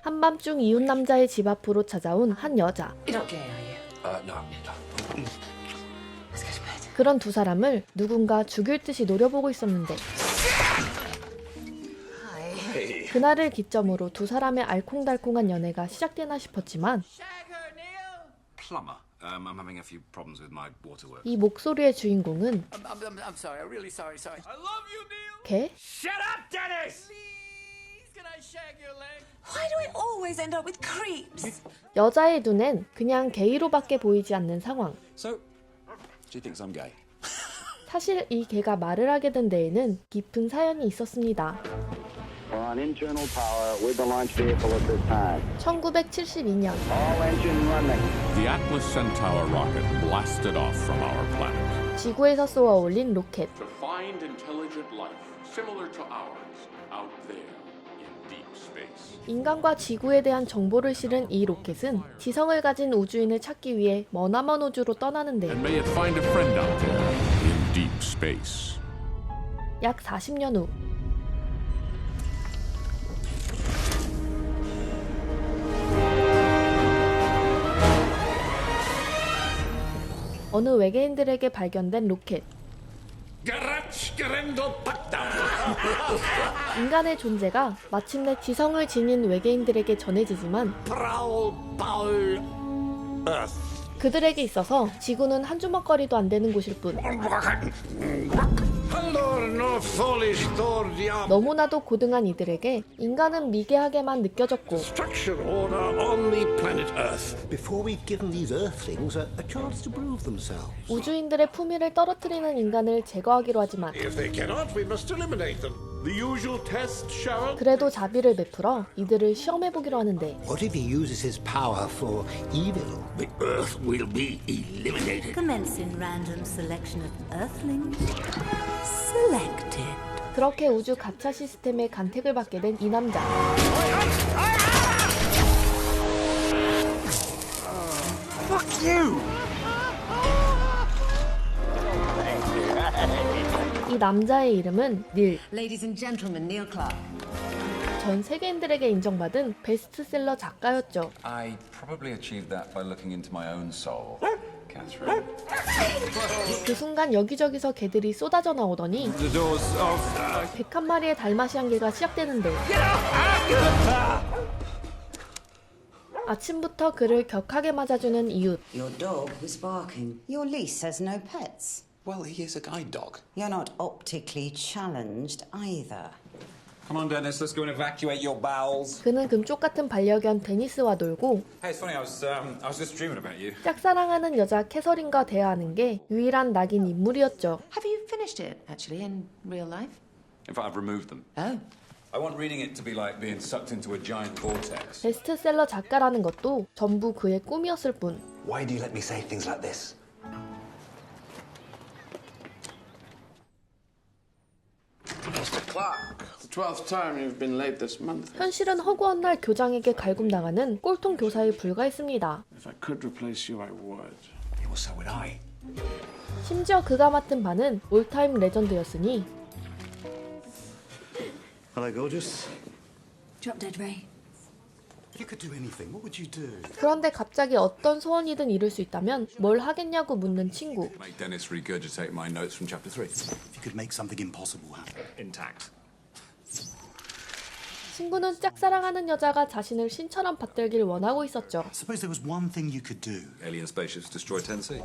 한밤중 이웃 남자의 집 앞으로 찾아온 한 여자. You're not gay, are you? No. Let's go to bed. 그런 두 사람을 누군가 죽일 듯이 노려보고 있었는데 Hi. 그날을 기점으로 두 사람의 알콩달콩한 연애가 시작되나 싶었지만 Plumber. I'm having a few problems with my waterworks. 이 목소리의 주인공은 I'm sorry. I'm really sorry. I love you, Neil. 개? Shut up, Dennis! Please, can I shag your leg? Why do I always end up with creeps? 여자의 눈엔 그냥 게이로밖에 보이지 않는 상황. So, she thinks I'm gay. 사실 이 개가 말을 하게 된 데에는 깊은 사연이 있었습니다. We're on internal power with the launch vehicle at this time. 1972년 All engine running. The Atlas Centaur rocket blasted off from our planet. 지구에서 쏘아 올린 로켓. To find intelligent life similar to ours out there in deep space. 인간과 지구에 대한 정보를 실은 이 로켓은 지성을 가진 우주인을 찾기 위해 머나먼 우주로 떠나는데 And may it find a friend out there in deep space. 약 40년 후 어느 외계인들에게 발견된 로켓. 인간의 존재가 마침내 지성을 지닌 외계인들에게 전해지지만 그들에게 있어서 지구는 한 주먹거리도 안 되는 곳일 뿐. 너무나도 고등한 이들에게 인간은 미개하게만 느껴졌고 Before we've given these Earthlings a chance to prove themselves. 우주인들의 품위를 떨어뜨리는 인간을 제거하기로 하지만 If they cannot, we must eliminate them. The usual test, Sharon. 그래도 자비를 베풀어 이들을 시험해보기로 하는데 What if he uses his power for evil? The Earth will be eliminated. Commencing random selection of Earthlings. Selected. 그렇게 우주 가차 시스템의 간택을 받게 된 이 남자. 이 남자의 이름은 닐. Ladies and gentlemen, Neil Clark. 전 세계인들에게 인정받은 베스트셀러 작가였죠. I probably achieved that by looking into my own soul, Catherine. 그 순간 여기저기서 개들이 쏟아져 나오더니 The doors of... 101마리의 달마시안 개가 시작되는데 아침부터 그를 격하게 맞아주는 이웃. Your dog was barking. Your lease has no pets. Well, he is a guide dog. You're not optically challenged either. Come on, Dennis, let's go and evacuate your bowels. 그는 금쪽 같은 반려견 데니스와 놀고 Hey, it's funny, I was just dreaming about you. 짝사랑하는 여자 캐서린과 대화하는 게 유일한 낙인 인물이었죠. Have you finished it, actually, in real life? In fact, I've removed them. Oh. I want reading it to be like being sucked into a giant vortex. 베스트셀러 작가라는 것도 전부 그의 꿈이었을 뿐. Why do you let me say things like this? Mr. Clark, the 12th time you've been late this month. 현실은 허구한 날 교장에게 갈굼당하는 꼴통 교사에 불과했습니다. If I could replace you, I would. Well, so would I. 심지어 그가 맡은 바는 올타임 레전드였으니 Hello, gorgeous. Drop dead Ray. If you could do anything, what would you do? 그런데 갑자기 어떤 소원이든 이룰 수 있다면 뭘 하겠냐고 묻는 친구. Make Dennis regurgitate my notes from chapter 3. If you could make something impossible happen. Intact. 친구는 짝사랑하는 여자가 자신을 신처럼 받들길 원하고 있었죠. Suppose there was one thing you could do. Alien spaceships destroy Tennessee.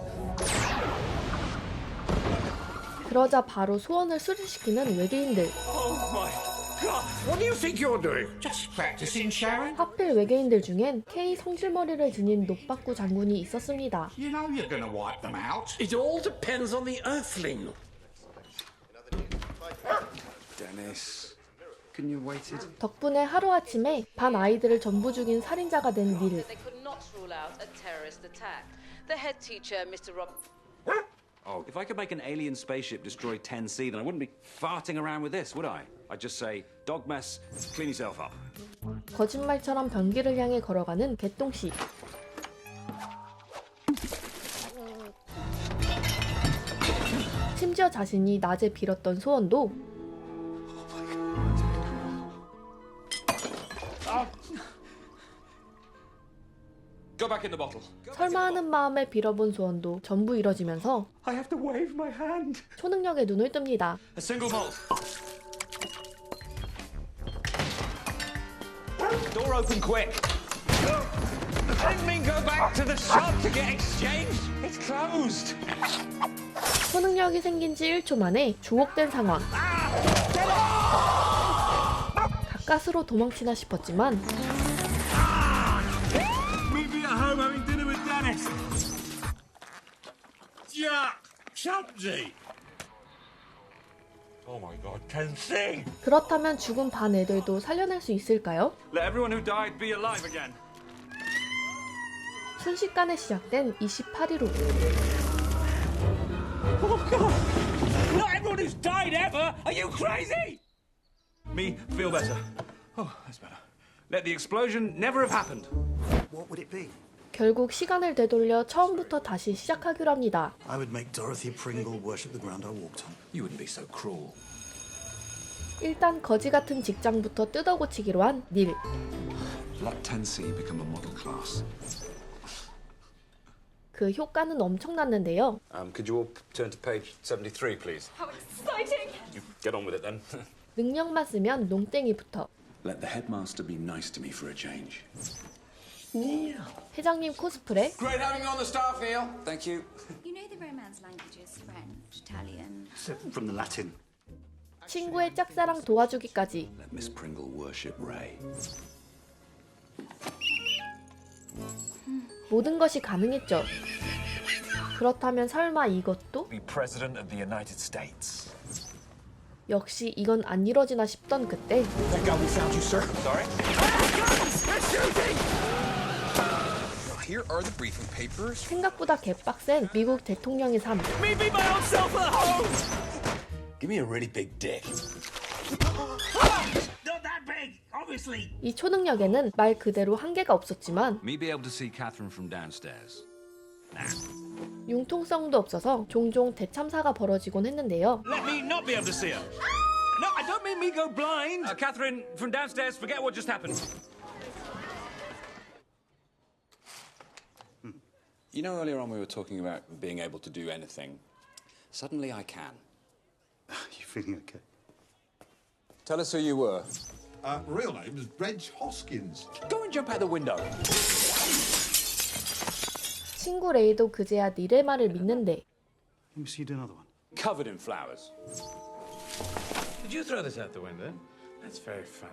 그러자 바로 소원을 수리시키는 외계인들. What do you think you're doing? Just practicing, Sharon. 하필 외계인들 중엔 K 성질머리를 지닌 노빠꾸 장군이 있었습니다. You know you're going to wipe them out. It all depends on the Earthling. Dennis, can you wait it? 덕분에 하루아침에 반 아이들을 전부 죽인 살인자가 된 닐. They could not rule out a terrorist attack. The head teacher, Mr. Rob. Oh, if I could make an alien spaceship destroy 10C, then I wouldn't be farting around with this, would I? I'd just say, dog mess, clean yourself up. 거짓말처럼 변기를 향해 걸어가는 개똥씨. 심지어 자신이 낮에 빌었던 소원도 Go back in the bottle. 설마 하는 마음에 빌어본 소원도 전부 이뤄지면서 I have to wave my hand. 초능력에 눈을 뜹니다. A single malt. Door open quick. I didn't mean go back to the shop to get exchanged. It's closed. 초능력이 생긴 지 1초 만에 주옥된 상황. 가까스로 도망치나 싶었지만 Maybe at home having dinner with Dennis. Yeah, Chapsy. Oh my God, Tennessee. 그렇다면 죽은 반 애들도 살려낼 수 있을까요? Let everyone who died be alive again. 순식간에 시작된 28일 후 Oh God! Not everyone who's died ever. Are you crazy? Me feel better. Oh, that's better. Let the explosion never have happened. What would it be? 결국 시간을 되돌려 처음부터 다시 시작하기로 합니다. I would make Dorothy Pringle worship the ground I walked on. You wouldn't be so cruel. 일단 거지 같은 직장부터 뜯어고치기로 한 닐. Let 10C become a model class. 그 효과는 엄청났는데요. Could you all turn to page 73, please? How exciting! You get on with it then. 능력만 쓰면 농땡이부터. Let the headmaster be nice to me for a change. 회장님 코스프레, Great having you on the staff, Neil. Thank you. You know the Romance languages, French, Italian. From the Latin. 친구의 짝사랑 도와주기까지. Let Miss Pringle worship Ray. 모든 것이 가능했죠. 그렇다면 설마 이것도? Be president of the United States. 역시 이건 안 이뤄지나 싶던 그때 Thank God we found you, sir. Sorry? Here are the briefing papers. 생각보다 개빡센 미국 대통령의 삶. Me be my own self at home. Give me a really big dick. Not that big, obviously. 이 초능력에는 말 그대로 한계가 없었지만 Me be able to see Catherine from downstairs. 융통성도 없어서 종종 대참사가 벌어지곤 했는데요. Let me not be able to see her. No, I don't mean me go blind. Catherine, from downstairs, forget what just happened. You know, earlier on we were talking about being able to do anything. Suddenly I can. You feeling okay? Tell us who you were. Real name is Reg Hoskins. Go and jump out the window. 친구 레이도 그제야 닐의 말을 믿는데 Let me see you do another one. Covered in flowers. Did you throw this out the window? That's very funny.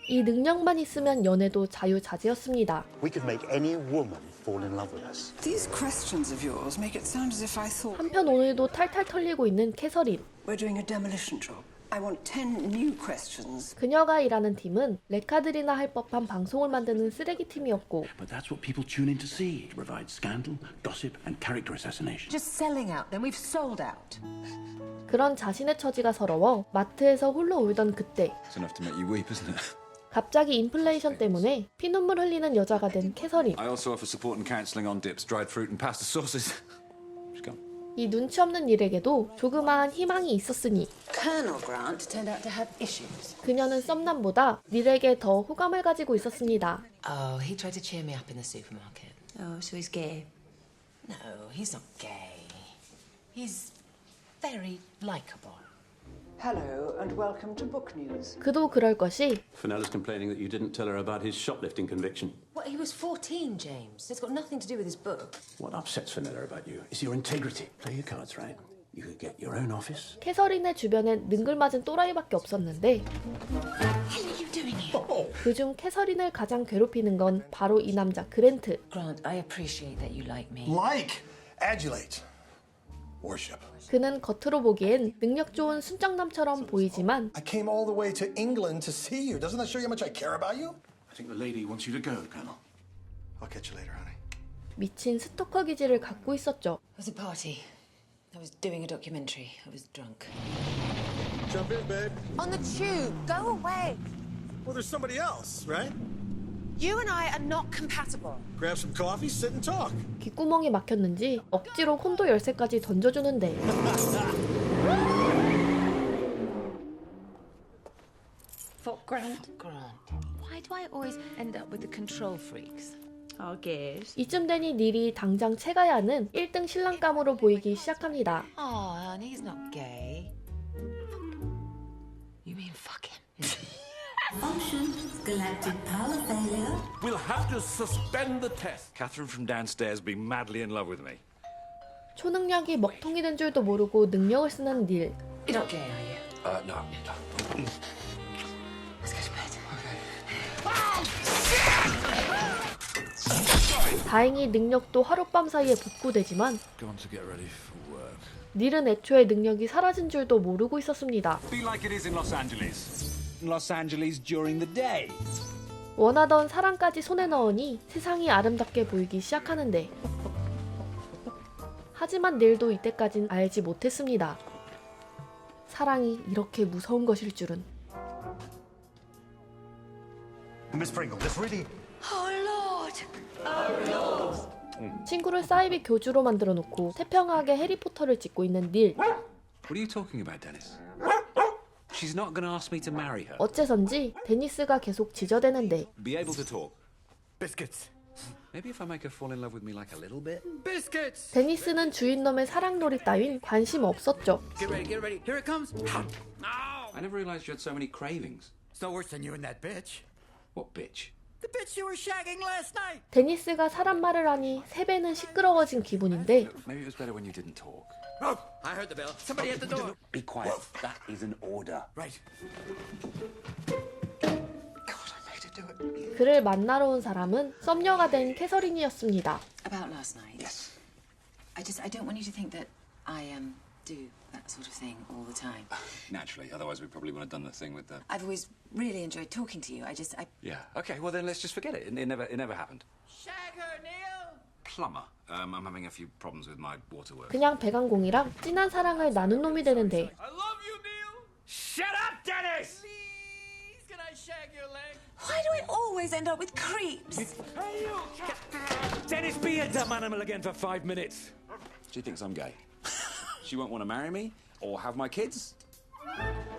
이 능력만 있으면 연애도 자유자재였습니다. We could make any woman fall in love with us. These questions of yours make it sound as if I thought 한편 오늘도 탈탈 털리고 있는 캐서린. we're doing a demolition job. I want 10 new questions. 그녀가 일하는 팀은 레카들이나 할 법한 방송을 만드는 쓰레기 팀이었고 But that's what people tune in to see. To provide scandal, gossip, and character assassination. Just selling out, then we've sold out. 그런 자신의 처지가 서러워 마트에서 홀로 울던 그때 It's enough to make you weep, isn't it? 갑자기 인플레이션 때문에 피눈물 흘리는 여자가 된 캐서린. I also offer support and counselling on dips, dried fruit and pasta sauces. She's gone. 이 눈치 없는 일에게도 조그마한 희망이 있었으니 Colonel Grant turned out to have issues. 그녀는 썸남보다 닐에게 더 호감을 가지고 있었습니다. Oh, he tried to cheer me up in the supermarket. Oh, so he's gay? No, he's not gay. He's very likable. Hello and welcome to Book News. 그도 그럴 것이 Fenella's complaining that you didn't tell her about his shoplifting conviction. Well, he was 14, James. It's got nothing to do with his book. What upsets Fenella about you is your integrity. Play your cards right. You could get your own office. 캐서린의 주변엔 능글맞은 또라이밖에 없었는데 그중 캐서린을 가장 괴롭히는 건 바로 이 남자 그랜트. Grant, I appreciate that you like me. Like, adulate, worship. 그는 겉으로 보기엔 능력 좋은 순정남처럼 보이지만 I came all the way to England to see you. Doesn't that show you how much I care about you? I think the lady wants you to go, Colonel. I'll catch you later, honey. 미친 스토커 기질을 갖고 있었죠. It was a party. I was doing a documentary. I was drunk. Jump in, babe. On the tube. Go away. Well, there's somebody else, right? You and I are not compatible. Grab some coffee, sit and talk. 귓구멍이 막혔는지 억지로 콘도 열쇠까지 던져주는데 Fuck Grant. Why do I always end up with the control freaks? I'll guess. 이쯤 되니 닐이 당장 채가야 하는 1등 신랑감으로 보이기 시작합니다. Oh, hon, he's not gay. You mean fuck him? Function, galactic power failure. We'll have to suspend the test. Catherine from downstairs being madly in love with me. 초능력이 먹통이 된 줄도 모르고 능력을 쓰는 닐. You're not gay, are you? No. Let's go to bed. 다행히 능력도 하룻밤 사이에 복구되지만 Gone to get ready for work. 닐은 애초에 능력이 사라진 줄도 모르고 있었습니다. Be like it is in Los Angeles. In Los Angeles during the day. 원하던 사랑까지 손에 넣으니 세상이 아름답게 보이기 시작하는데 하지만 닐도 이때까진 알지 못했습니다. 사랑이 이렇게 무서운 것일 줄은. Miss Pringle, this really... 친구를 사이비 교주로 만들어 놓고 태평하게 해리포터를 찍고 있는 닐. What are you talking about, Dennis? She's not going to ask me to marry her. 어째선지 데니스가 계속 지저대는데 Be able to talk. Biscuits. Maybe if I make her fall in love with me like a little bit. Biscuits! 데니스는 주인놈의 사랑놀이 따윈 관심 없었죠. Get ready. Here it comes. I never realized you had so many cravings. It's no worse than you and that bitch. What bitch? The bitch you were shagging last night! 데니스가 사람 말을 하니 3배는 시끄러워진 기분인데 Maybe it was better when you didn't talk. Oh, I heard the bell. Somebody at the door. Be quiet. That is an order. Right. 그를 만나러 온 사람은 썸녀가 된 캐서린이었습니다. About last night. Yes. I don't want you to think that I do that sort of thing all the time. Naturally, otherwise we probably wouldn't have done the thing with the... I've always really enjoyed talking to you. I Yeah. Okay. Well, then let's just forget it. It never happened. Shag her, Neil! Plumber. I'm having a few problems with my waterworks. 그냥 배강공이랑 진한 사랑을 나눈 놈이 되는데 I love you, Neil! Shut up, Dennis! Please, can I shag your leg? Why do I always end up with creeps? Dennis, be a dumb animal again for 5 minutes. She thinks I'm gay. She won't want to marry me or have my kids.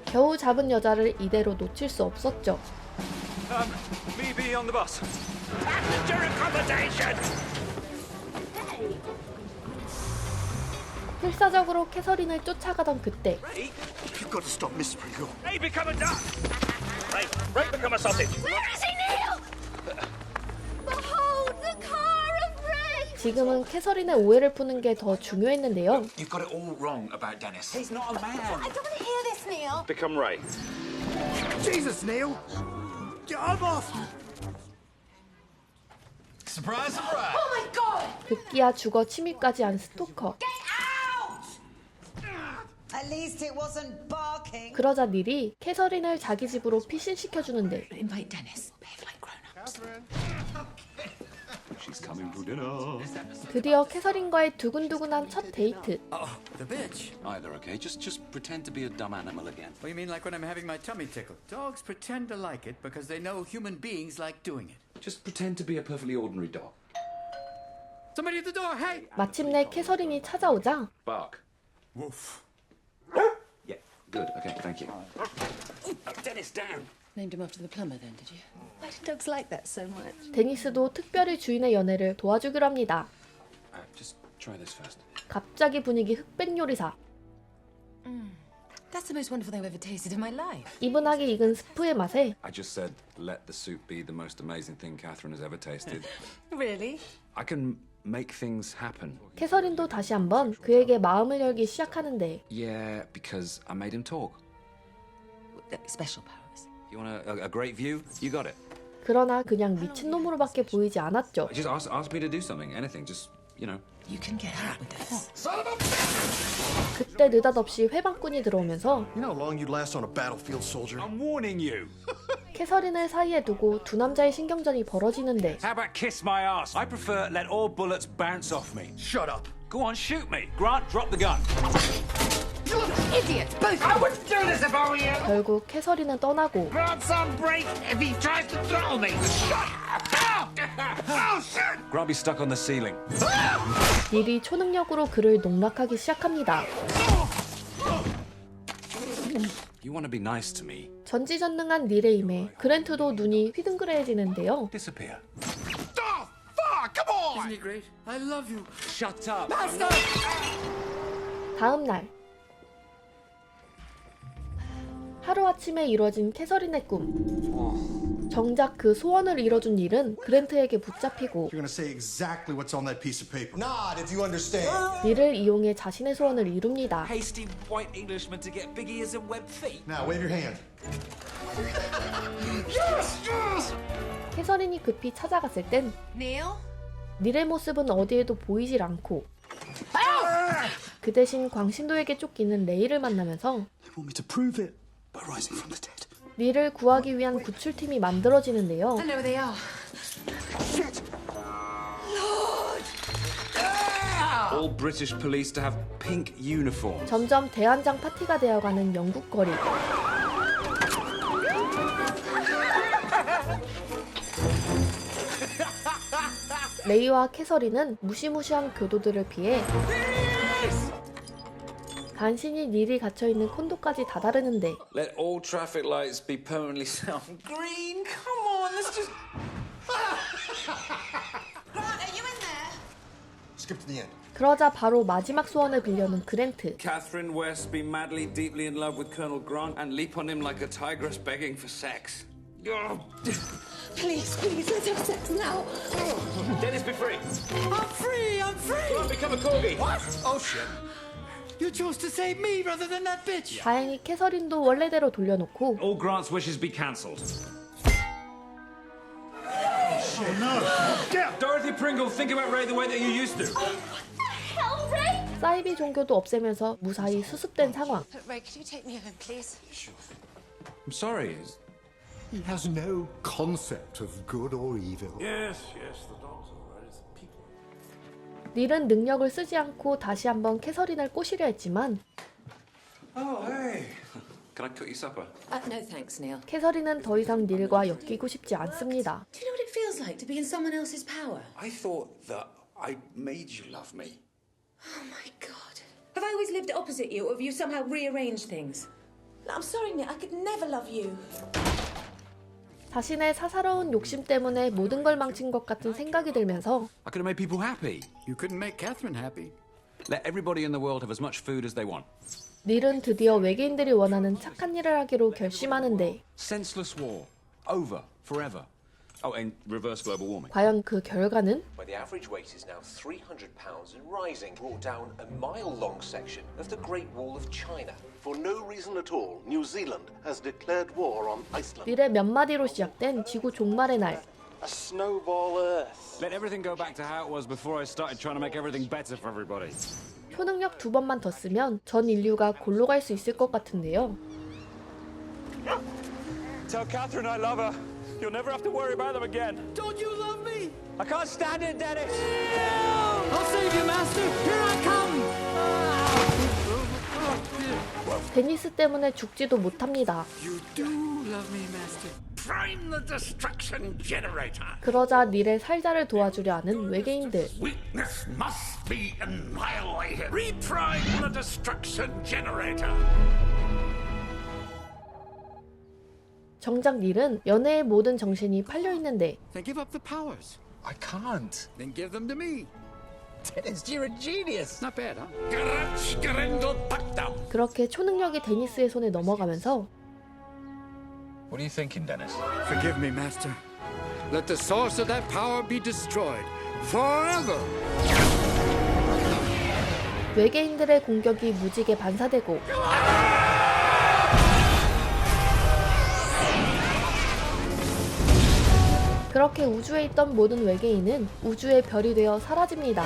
겨우 잡은 여자를 이대로 놓칠 수 없었죠. Me be on the bus. Passenger accommodation! 필사적으로 캐서린을 쫓아가던 그때 You've got to stop Miss Pringle. Hey, become a duck! Right, become a sausage. Where is he, Neil? Behold the car of red! 지금은 캐서린의 오해를 푸는 게 더 중요했는데요. You've got it all wrong about Dennis. He's not a man. I don't want to hear this, Neil. Become Ray. Jesus, Neil! I'm off! Surprise, surprise! Oh my god! 급기야 주거 침입까지 한 스토커. At least it wasn't barking. 그러자 닐이 캐서린을 자기 집으로 피신시켜주는데 Invite Dennis. Behave like grown-ups. She's coming for dinner. 드디어 캐서린과의 두근두근한 첫 데이트. Oh, the bitch. Either, okay? Just pretend to be a dumb animal again. What do you mean, like when I'm having my tummy tickled? Dogs pretend to like it because they know human beings like doing it. Just pretend to be a perfectly ordinary dog. Somebody at the door, hey! 마침내 캐서린이 찾아오자 Bark. Woof. Yeah, good. Okay, thank you. Dennis, down. Named him after the plumber then, did you? Why do dogs like that so much? 데니스도 특별히 주인의 연애를 도와주기로 합니다. Just try this first. 갑자기 분위기 흑백 요리사. That's the most wonderful thing I've ever tasted in my life. 이분하게 익은 스프의 맛에 I just said, let the soup be the most amazing thing Catherine has ever tasted. Really? I can make things happen. 캐서린도 다시 한번 그에게 마음을 열기 시작하는데 Yeah, because I made him talk. Special powers. You want a great view? You got it. 그러나 그냥 미친놈으로밖에 보이지 않았죠. Just ask me to do something, anything. Just, you know. You can get out with this. 그때 느닷없이 회방꾼이 들어오면서 You know how long you'd last on a battlefield, soldier? I'm warning you. 캐서린을 사이에 두고 두 남자의 신경전이 벌어지는데 How about kiss my ass? I prefer let all bullets bounce off me. Shut up. Go on, shoot me. Grant, drop the gun. Idiots, both! I wouldn't do this if I were you. 결국 캐서린은 떠나고 Grant's on break if he tries to throttle me. Oh, shit! Grant be stuck on the ceiling. 닐이 초능력으로 그를 농락하기 시작합니다. You want to be nice to me? 전지전능한 닐의 힘에 그랜트도 눈이 휘둥그레해지는데요. Disappear. Isn't he great? I love you. Shut up. Master! 다음 날 하루아침에 이뤄진 캐서린의 꿈. 정작 그 소원을 이뤄준 닐은 그랜트에게 붙잡히고 You're gonna say exactly what's on that piece of paper. Nod if you understand. 닐을 이용해 자신의 소원을 이룹니다. Hasty white Englishman to get big ears and web feet. Now wave your hand. 캐서린이 급히 찾아갔을 땐 Neil? 닐의 모습은 어디에도 보이질 않고 그 대신 광신도에게 쫓기는 레이를 만나면서 You want me to prove it by rising from the dead. 닐을 구하기 위한 구출팀이 만들어지는데요. I know they are. All British police to have pink uniforms. 점점 대환장 파티가 되어가는 영국 거리. 레이와 캐서린은 무시무시한 교도들을 피해 간신히 닐이 갇혀있는 콘도까지 다다르는데 Let all traffic lights be permanently sound green. Come on, let's just. Grant, are you in there? Skip to the end. 그러자 바로 마지막 소원을 빌려는 그랜트. Catherine West be madly, deeply in love with Colonel Grant and leap on him like a tigress begging for sex. Please, please, let's have sex now. Dennis, be free. I'm free! I'm free! Grant, become a corgi. What? Oh shit. You chose to save me rather than that bitch. 다행히 캐서린도 원래대로 돌려놓고 All Grant's wishes be cancelled. Oh no! Get! Dorothy Pringle, think about Ray the way that you used to. Hell, Ray! 사이비 종교도 없애면서 무사히 수습된 상황. Ray, could you take me home, please? I'm sorry. He has no concept of good or evil. Yes, the dog's all right. It's the people. 닐은 능력을 쓰지 않고 다시 한번 캐서린을 꼬시려 했지만 Oh, hey. Can I cook you supper? No thanks, Neil. 캐서린은 더 이상 닐과 엮이고 싶지 않습니다. Do you know what it feels like to be in someone else's power? I thought that I made you love me. Oh my god. Have I always lived opposite you, or have you somehow rearranged things? I'm sorry, Neil. I could never love you. 자신의 사사로운 욕심 때문에 모든 걸 망친 것 같은 생각이 들면서 I could have made people happy. You couldn't make Catherine happy. Let everybody in the world have as much food as they want. 닐은 드디어 외계인들이 원하는 착한 일을 하기로 결심하는데 Senseless war. Over. Forever. Oh, and reverse global warming. 과연 그 결과는? Where the average weight is now 300 pounds and rising, brought down a mile-long section of the Great Wall of China. For no reason at all, New Zealand has declared war on Iceland. 닐의 몇 마디로 시작된 지구 종말의 날. A snowball Earth. Let everything go back to how it was before I started trying to make everything better for everybody. 초능력 2번만 더 쓰면 전 인류가 골로 갈 수 있을 것 같은데요. Tell Catherine I love her. You'll never have to worry about them again. Don't you love me? I can't stand it, Dennis. I'll save you, Master. Here I come. 데니스 때문에 죽지도 못합니다. You do love me, Master. Prime the destruction generator. 그러자 닐의 살자를 도와주려 하는 외계인들. Weakness must be annihilated. Reprime the destruction generator. 정작 닐은 연애의 모든 정신이 팔려 있는데 Then give up the powers. I can't. Then give them to me. Dennis, you're a genius. Not bad, huh? Garage Garendo Pakdam. 그렇게 초능력이 데니스의 손에 넘어가면서 What are you thinking, Dennis? Forgive me, Master. Let the source of that power be destroyed forever. 외계인들의 공격이 무지개 반사되고 그렇게 우주에 있던 모든 외계인은 우주의 별이 되어 사라집니다.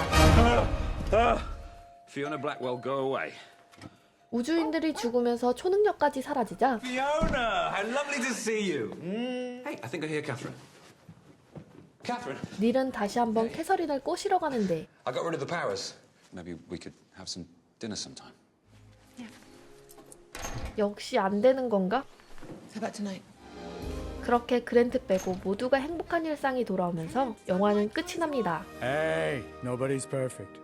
Fiona Blackwell, go away. 우주인들이 죽으면서 초능력까지 사라지자 Fiona, how lovely to see you. Hey, I think I hear Catherine. Catherine, 닐은 다시 한번 캐서린을 꼬시러 가는데 I got rid of the powers. Maybe we could have some dinner sometime. 역시 안 되는 건가? How about tonight? 그렇게 그랜트 빼고 모두가 행복한 일상이 돌아오면서 영화는 끝이 납니다. Hey, nobody's perfect.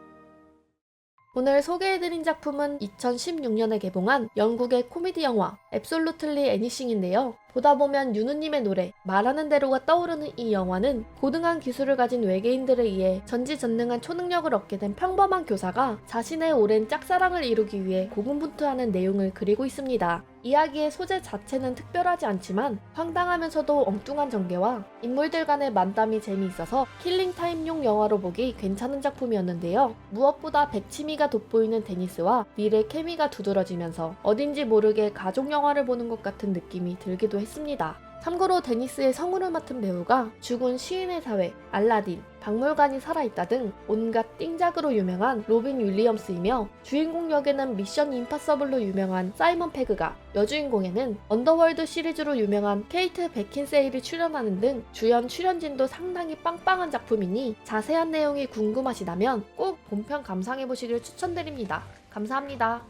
오늘 소개해드린 작품은 2016년에 개봉한 영국의 코미디 영화 앱솔루틀리 애니싱인데요. 보다 보면 윤우님의 노래 말하는 대로가 떠오르는 이 영화는 고등한 기술을 가진 외계인들에 의해 전지전능한 초능력을 얻게 된 평범한 교사가 자신의 오랜 짝사랑을 이루기 위해 고군분투하는 내용을 그리고 있습니다. 이야기의 소재 자체는 특별하지 않지만 황당하면서도 엉뚱한 전개와 인물들 간의 만담이 재미있어서 킬링타임용 영화로 보기 괜찮은 작품이었는데요. 무엇보다 백치미가 돋보이는 데니스와 닐의 케미가 두드러지면서 어딘지 모르게 가족 영화를 보는 것 같은 느낌이 들기도 했습니다. 참고로 데니스의 성우를 맡은 배우가 죽은 시인의 사회, 알라딘, 박물관이 살아있다 등 온갖 띵작으로 유명한 로빈 윌리엄스이며 주인공 역에는 미션 임파서블로 유명한 사이먼 페그가, 여주인공에는 언더월드 시리즈로 유명한 케이트 베킨세일이 출연하는 등 주연 출연진도 상당히 빵빵한 작품이니 자세한 내용이 궁금하시다면 꼭 본편 감상해보시길 추천드립니다. 감사합니다.